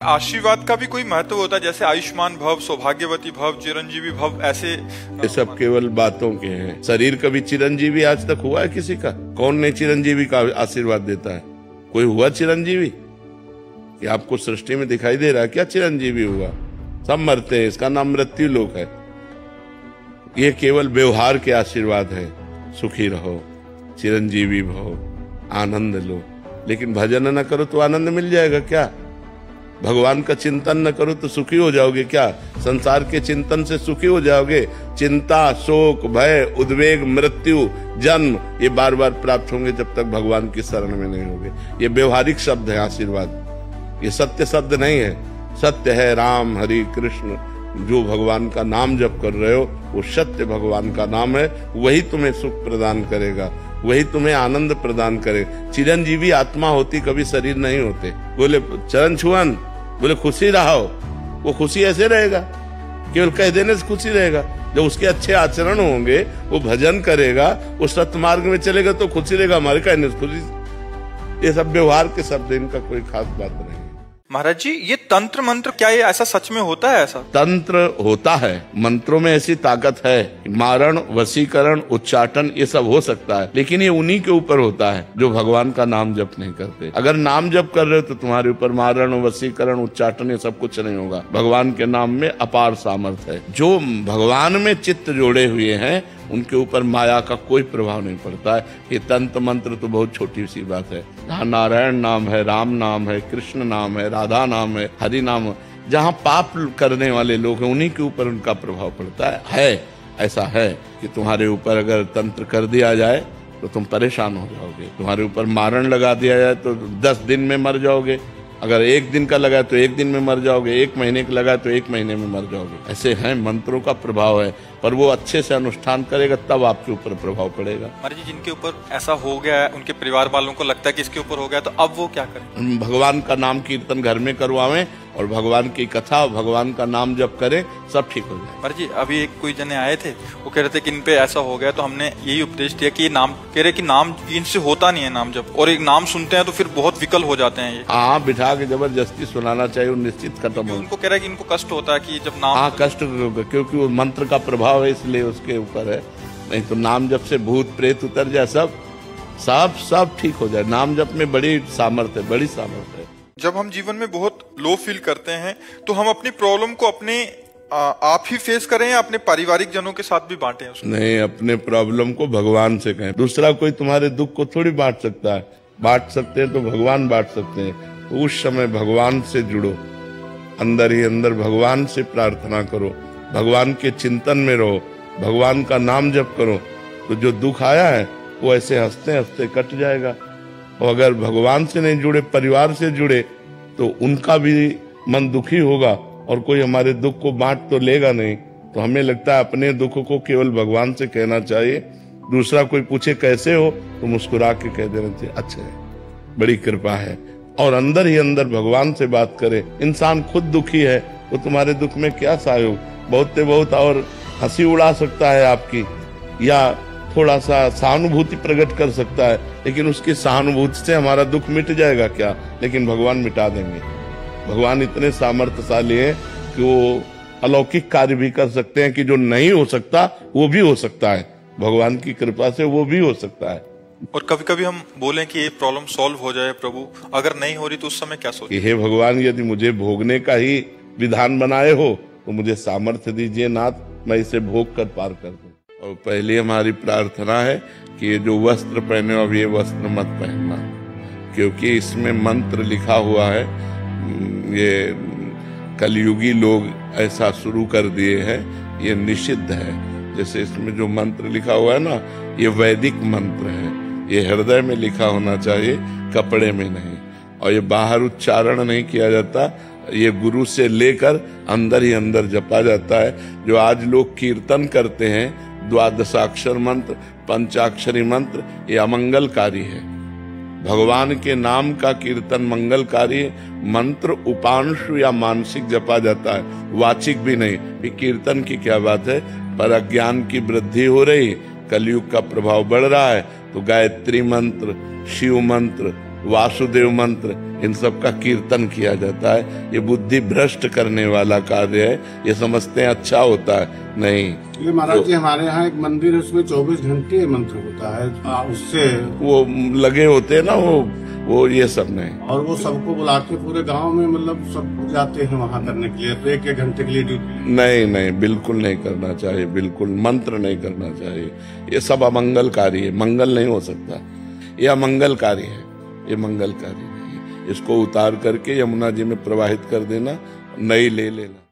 आशीर्वाद का भी कोई महत्व होता है, जैसे आयुष्मान भव, सौभाग्यवती भव, चिरंजीवी भव, ऐसे? ये सब केवल बातों के हैं। शरीर कभी चिरंजीवी आज तक हुआ है किसी का? कौन ने चिरंजीवी का आशीर्वाद देता है? कोई हुआ चिरंजीवी? कि आपको सृष्टि में दिखाई दे रहा है क्या चिरंजीवी हुआ? सब मरते हैं, इसका नाम मृत्यु लोक है। ये केवल व्यवहार के आशीर्वाद है। सुखी रहो, चिरंजीवी भव, आनंद लो। लेकिन भजन न करो तो आनंद मिल जाएगा क्या? भगवान का चिंतन न करो तो सुखी हो जाओगे क्या? संसार के चिंतन से सुखी हो जाओगे? चिंता, शोक, भय, उद्वेग, मृत्यु, जन्म ये बार बार प्राप्त होंगे जब तक भगवान की शरण में नहीं होगे। ये व्यवहारिक शब्द है आशीर्वाद, ये सत्य शब्द नहीं है। सत्य है राम, हरि, कृष्ण। जो भगवान का नाम जप कर रहे हो वो सत्य भगवान का नाम है। वही तुम्हें सुख प्रदान करेगा, वही तुम्हें आनंद प्रदान करेगा। चिरंजीवी आत्मा होती, कभी शरीर नहीं होते। बोले चरण छुअन, बोले खुशी रहो। वो खुशी ऐसे रहेगा, केवल कह देने से खुशी रहेगा। जब उसके अच्छे आचरण होंगे, वो भजन करेगा, वो सत्मार्ग में चलेगा तो खुशी रहेगा। हमारे कहने से खुशी। ये सब व्यवहार के शब्द, इनका कोई खास बात नहीं। महाराज जी, ये तंत्र मंत्र क्या ये ऐसा सच में होता है? ऐसा तंत्र होता है, मंत्रों में ऐसी ताकत है। मारण, वशीकरण, उच्चाटन ये सब हो सकता है, लेकिन ये उन्हीं के ऊपर होता है जो भगवान का नाम जप नहीं करते। अगर नाम जप कर रहे हो तो तुम्हारे ऊपर मारण, वशीकरण, उच्चाटन ये सब कुछ नहीं होगा। भगवान के नाम में अपार सामर्थ्य है। जो भगवान में चित्त जोड़े हुए हैं उनके ऊपर माया का कोई प्रभाव नहीं पड़ता है। ये तंत्र मंत्र तो बहुत छोटी सी बात है। जहाँ नारायण नाम है, राम नाम है, कृष्ण नाम है, राधा नाम है, हरि नाम है, जहाँ पाप करने वाले लोग हैं उन्हीं के ऊपर उनका प्रभाव पड़ता है। ऐसा है कि तुम्हारे ऊपर अगर तंत्र कर दिया जाए तो तुम परेशान हो जाओगे। तुम्हारे ऊपर मारण लगा दिया जाए तो 10 दिन में मर जाओगे। अगर 1 दिन का लगा तो 1 दिन में मर जाओगे। 1 महीने का लगा तो 1 महीने में मर जाओगे। ऐसे हैं, मंत्रों का प्रभाव है, पर वो अच्छे से अनुष्ठान करेगा तब आपके ऊपर प्रभाव पड़ेगा। महाराज जी, जिनके ऊपर ऐसा हो गया है, उनके परिवार वालों को लगता है कि इसके ऊपर हो गया, तो अब वो क्या करें? भगवान का नाम कीर्तन घर में करवावें और भगवान की कथा, भगवान का नाम जप करें, सब ठीक हो जाए। महाराज जी, अभी एक कोई जने आए थे, वो कह रहे थे कि इन पे ऐसा हो गया, तो हमने यही उपदेश दिया कि ये नाम, कह रहे कि नाम इनसे होता नहीं है नाम जप, और एक नाम सुनते हैं तो फिर बहुत विकल हो जाते हैं। ये हाँ, बिठा के जबरदस्ती सुनाना चाहिए, निश्चित खत्म हो। उनको कह रहा है कि इनको कष्ट होता है कि जब नाम। हाँ, कष्ट क्योंकि वो मंत्र का प्रभाव है, इसलिए उसके ऊपर है। नहीं तो नाम जप से भूत प्रेत उतर जाए, सब ठीक हो जाए। नाम जप में बड़ी सामर्थ्य है, बड़ी सामर्थ्य है। जब हम जीवन में बहुत लो फील करते हैं तो हम अपनी प्रॉब्लम को अपने आप ही फेस करें या अपने पारिवारिक जनों के साथ भी बांटें उसको? नहीं, अपने प्रॉब्लम को भगवान से कहें। दूसरा कोई तुम्हारे दुख को थोड़ी बांट सकता है। बांट सकते हैं तो भगवान बांट सकते हैं। तो उस समय भगवान से जुड़ो, अंदर ही अंदर भगवान से प्रार्थना करो, भगवान के चिंतन में रहो, भगवान का नाम जप करो, तो जो दुख आया है वो ऐसे हंसते हंसते कट जाएगा। और अगर भगवान से नहीं जुड़े, परिवार से जुड़े, तो उनका भी मन दुखी होगा और कोई हमारे दुख को बांट तो लेगा नहीं। तो हमें लगता है अपने दुख को केवल भगवान से कहना चाहिए। दूसरा कोई पूछे कैसे हो तो मुस्कुरा के कह देना चाहिए, अच्छा है, बड़ी कृपा है। और अंदर ही अंदर भगवान से बात करे। इंसान खुद दुखी है, वो तुम्हारे दुख में क्या सहयोग, बहुत और हंसी उड़ा सकता है आपकी, या थोड़ा सा सहानुभूति प्रकट कर सकता है, लेकिन उसकी सहानुभूति से हमारा दुख मिट जाएगा क्या? लेकिन भगवान मिटा देंगे। भगवान इतने सामर्थ्यशाली हैं कि वो अलौकिक कार्य भी कर सकते हैं, कि जो नहीं हो सकता वो भी हो सकता है। भगवान की कृपा से वो भी हो सकता है। और कभी कभी हम बोलें कि ये प्रॉब्लम सॉल्व हो जाए प्रभु, अगर नहीं हो रही तो उस समय क्या सोचें? हे भगवान, यदि मुझे भोगने का ही विधान बनाए हो तो मुझे सामर्थ्य दीजिए नाथ, मैं इसे भोग कर पार कर दूं। और पहली हमारी प्रार्थना है कि ये जो वस्त्र पहने हो, अब ये वस्त्र मत पहनना, क्योंकि इसमें मंत्र लिखा हुआ है। ये कलयुगी लोग ऐसा शुरू कर दिए हैं, ये निषिद्ध है। जैसे इसमें जो मंत्र लिखा हुआ है ना, ये वैदिक मंत्र है। ये हृदय में लिखा होना चाहिए, कपड़े में नहीं। और ये बाहर उच्चारण नहीं किया जाता, ये गुरु से लेकर अंदर ही अंदर जपा जाता है। जो आज लोग कीर्तन करते हैं, द्वादशाक्षर मंत्र, पंचाक्षरी मंत्र, ये अमंगलकारी है। भगवान के नाम का कीर्तन मंगलकारी मंत्र उपांशु या मानसिक जपा जाता है, वाचिक भी नहीं। ये कीर्तन की क्या बात है? पर अज्ञान की वृद्धि हो रही, कलयुग का प्रभाव बढ़ रहा है, तो गायत्री मंत्र, शिव मंत्र, वासुदेव मंत्र, इन सब का कीर्तन किया जाता है। ये बुद्धि भ्रष्ट करने वाला कार्य है। ये समझते हैं अच्छा होता है, नहीं। ये महाराज जी हमारे यहाँ एक मंदिर है, उसमें 24 घंटे मंत्र होता है, उससे वो लगे होते हैं ना, वो ये सब नहीं। और वो सबको बुला के पूरे गांव में मतलब सब जाते हैं वहाँ करने के लिए, तो 1-1 घंटे के लिए ड्यूटी। नहीं, बिल्कुल नहीं करना चाहिए, बिल्कुल मंत्र नहीं करना चाहिए। ये सब अमंगलकारी है, मंगल नहीं हो सकता। ये अमंगलकारी है, ये मंगलकारी नहीं है। इसको उतार करके यमुना जी में प्रवाहित कर देना, नई ले लेना।